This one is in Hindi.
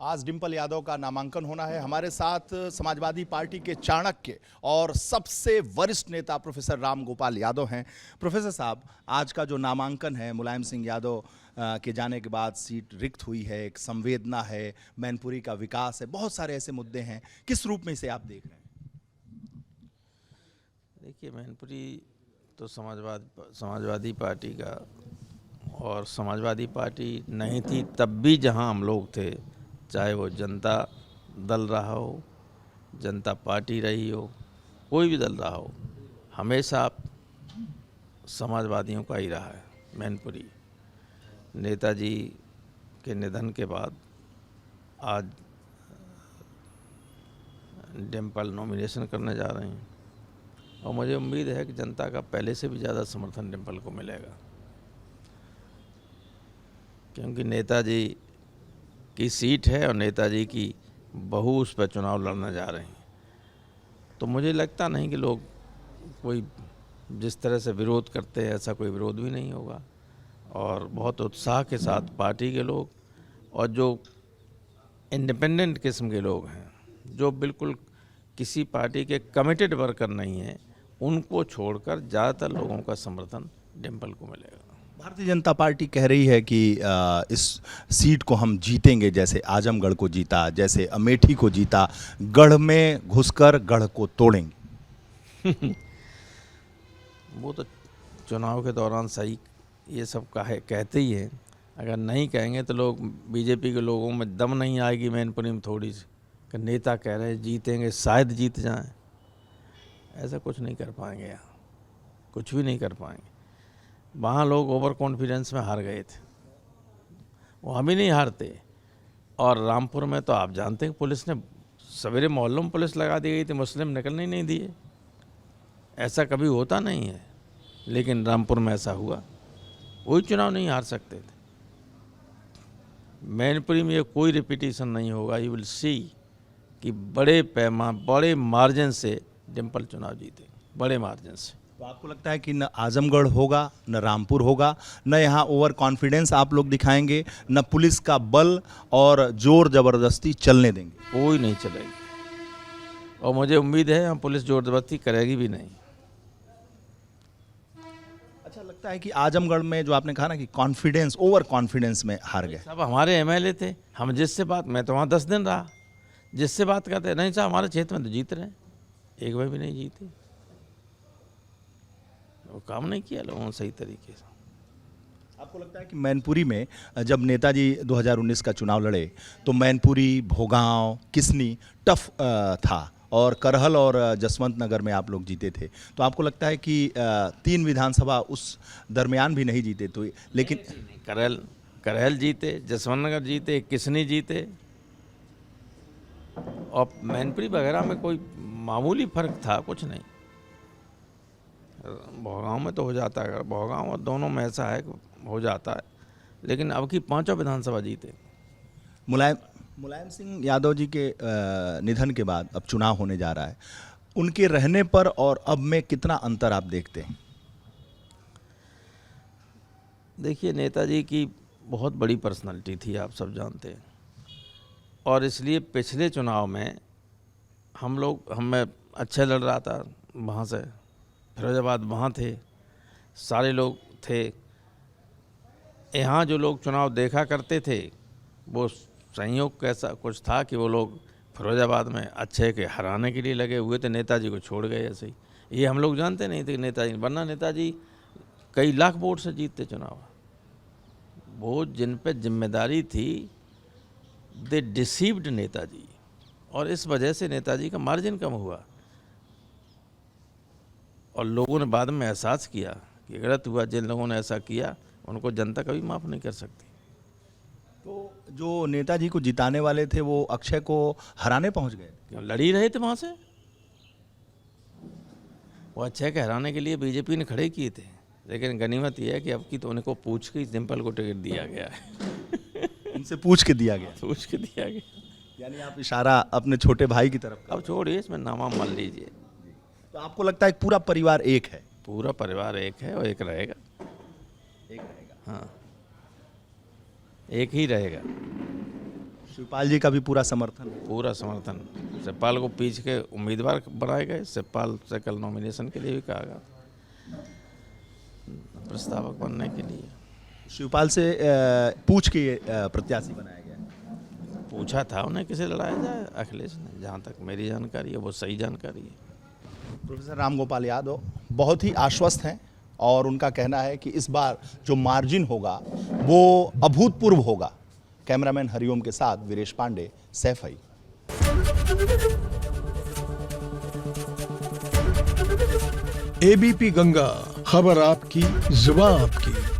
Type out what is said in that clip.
आज डिंपल यादव का नामांकन होना है। हमारे साथ समाजवादी पार्टी के चाणक्य और सबसे वरिष्ठ नेता प्रोफेसर राम गोपाल यादव हैं। प्रोफेसर साहब, आज का जो नामांकन है, मुलायम सिंह यादव के जाने के बाद सीट रिक्त हुई है, एक संवेदना है, मैनपुरी का विकास है, बहुत सारे ऐसे मुद्दे हैं। किस रूप में इसे आप देख रहे हैं? देखिए, मैनपुरी तो समाजवादी पार्टी का, और समाजवादी पार्टी नहीं थी तब भी जहां हम लोग थे, चाहे वो जनता दल रहा हो, जनता पार्टी रही हो, कोई भी दल रहा हो, हमेशा समाजवादियों का ही रहा है मैनपुरी। नेताजी के निधन के बाद आज डिंपल नॉमिनेशन करने जा रहे हैं और मुझे उम्मीद है कि जनता का पहले से भी ज़्यादा समर्थन डिंपल को मिलेगा, क्योंकि नेताजी की सीट है और नेताजी की बहू उस पर चुनाव लड़ने जा रहे हैं। तो मुझे लगता नहीं कि लोग कोई जिस तरह से विरोध करते हैं ऐसा कोई विरोध भी नहीं होगा, और बहुत उत्साह के साथ पार्टी के लोग और जो इंडिपेंडेंट किस्म के लोग हैं, जो बिल्कुल किसी पार्टी के कमिटेड वर्कर नहीं हैं, उनको छोड़कर ज़्यादातर लोगों का समर्थन डिंपल को मिलेगा। भारतीय जनता पार्टी कह रही है कि इस सीट को हम जीतेंगे, जैसे आजमगढ़ को जीता, जैसे अमेठी को जीता, गढ़ में घुसकर गढ़ को तोड़ेंगे। वो तो चुनाव के दौरान सही ये सब कहते ही हैं। अगर नहीं कहेंगे तो लोग, बीजेपी के लोगों में दम नहीं आएगी मैनपुरी में थोड़ी सी, कि नेता कह रहे हैं जीतेंगे, शायद जीत जाएं। ऐसा कुछ नहीं कर पाएंगे, यहाँ कुछ भी नहीं कर पाएंगे। वहाँ लोग ओवर कॉन्फिडेंस में हार गए थे, वहाँ भी नहीं हारते। और रामपुर में तो आप जानते हैं पुलिस ने सवेरे मोहल्लों में पुलिस लगा दी गई थी, मुस्लिम निकलने ही नहीं दिए। ऐसा कभी होता नहीं है, लेकिन रामपुर में ऐसा हुआ। कोई चुनाव नहीं हार सकते थे। मैनपुरी में ये कोई रिपीटिशन नहीं होगा। यू विल सी कि बड़े मार्जिन से डिंपल चुनाव जीते, बड़े मार्जिन से। तो आपको लगता है कि न आजमगढ़ होगा, न रामपुर होगा, न यहाँ ओवर कॉन्फिडेंस आप लोग दिखाएंगे, न पुलिस का बल और जोर जबरदस्ती चलने देंगे? कोई नहीं चलेगी, और मुझे उम्मीद है यहाँ पुलिस जोर जबरदस्ती करेगी भी नहीं। अच्छा लगता है कि आजमगढ़ में जो आपने कहा ना कि कॉन्फिडेंस, ओवर कॉन्फिडेंस में हार गए। सब हमारे एमएलए थे, हम जिससे बात, मैं तो वहाँ 10 दिन रहा, जिससे बात करते नहीं साहब हमारे क्षेत्र में तो जीत रहे हैं, एक बार भी नहीं जीते। वो काम नहीं किया लोगों ने सही तरीके से। आपको लगता है कि मैनपुरी में जब नेताजी 2019 का चुनाव लड़े तो मैनपुरी, भोगांव, किसनी टफ था, और करहल और जसवंत नगर में आप लोग जीते थे, तो आपको लगता है कि 3 विधानसभा उस दरमियान भी नहीं जीते तो, लेकिन करहल जीते, जसवंत नगर जीते, किसनी जीते, और मैनपुरी वगैरह में कोई मामूली फर्क था, कुछ नहीं। भोगांव में तो हो जाता है, भोगांव और दोनों में ऐसा है कि हो जाता है, लेकिन अब की 5 विधानसभा जीते। मुलायम सिंह यादव जी के निधन के बाद अब चुनाव होने जा रहा है, उनके रहने पर और अब में कितना अंतर आप देखते हैं? देखिए, नेताजी की बहुत बड़ी पर्सनालिटी थी, आप सब जानते हैं, और इसलिए पिछले चुनाव में मैं अच्छा लड़ रहा था वहाँ से, फिरोजाबाद वहाँ थे, सारे लोग थे। यहाँ जो लोग चुनाव देखा करते थे, वो संयोग कैसा कुछ था कि वो लोग फिरोजाबाद में अच्छे के हराने के लिए लगे हुए थे, नेताजी को छोड़ गए ऐसे ही। ये हम लोग जानते नहीं थे नेताजी, वरना नेताजी कई लाख वोट से जीतते चुनाव। वो जिन पे जिम्मेदारी थी, दे डिसीव्ड नेताजी, और इस वजह से नेताजी का मार्जिन कम हुआ, और लोगों ने बाद में एहसास किया कि गलत हुआ। जिन लोगों ने ऐसा किया उनको जनता कभी माफ़ नहीं कर सकती। तो जो नेताजी को जिताने वाले थे वो अक्षय को हराने पहुंच गए? क्यों, लड़ ही रहे थे वहाँ से। वो अक्षय के हराने के लिए बीजेपी ने खड़े किए थे, लेकिन गनीमत यह है कि अब की तो उनको पूछ के डिंपल को टिकट दिया गया है। उनसे पूछ के दिया गया? पूछ के दिया गया, यानी आप इशारा अपने छोटे भाई की तरफ? अब छोड़िए, इसमें नामा मान लीजिए। तो आपको लगता है पूरा परिवार एक है? पूरा परिवार एक है और एक रहेगा। एक रहेगा, हाँ, एक ही रहेगा। शिवपाल जी का भी पूरा समर्थन है। पूरा समर्थन। शिवपाल को पीछ के उम्मीदवार बनाए गए। शिवपाल से कल नॉमिनेशन के लिए भी कहा गया, प्रस्तावक बनने के लिए। शिवपाल से पूछ के प्रत्याशी बनाया गया है। पूछा था उन्हें किसे लड़ाया जाए, अखिलेश ने। जहाँ तक मेरी जानकारी है वो सही जानकारी है। प्रोफेसर राम गोपाल यादव बहुत ही आश्वस्त हैं और उनका कहना है कि इस बार जो मार्जिन होगा वो अभूतपूर्व होगा। कैमरामैन हरिओम के साथ वीरेश पांडे, सैफई। एबीपी गंगा, खबर आपकी, जुबान आपकी।